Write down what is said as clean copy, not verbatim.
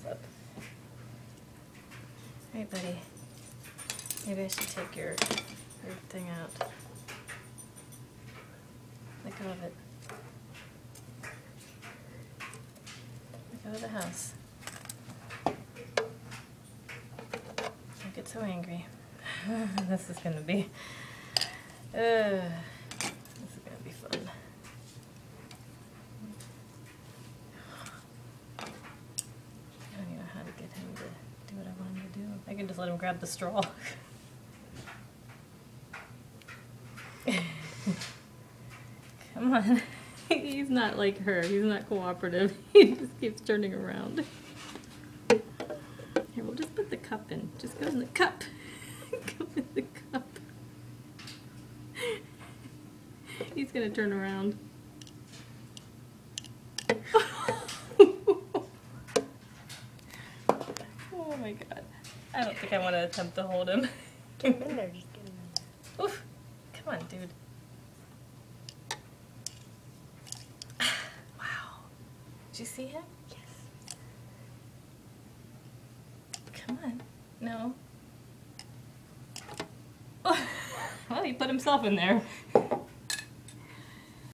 this up. Alright, buddy. Maybe I should take your thing out. Let go of it. Let go of the house. Don't get so angry. This is gonna be fun. I don't even know how to get him to do what I want him to do. I can just let him grab the straw. Come on. He's not like her. He's not cooperative. He just keeps turning around. Here, we'll just put the cup in. Just go in the cup. Go in the cup. He's gonna turn around. Oh my god. I don't think I want to attempt to hold him. Get him in there, just get him in there. Oof. Come on, dude. Wow. Did you see him? Yes. Come on. No. Oh. Well, he put himself in there.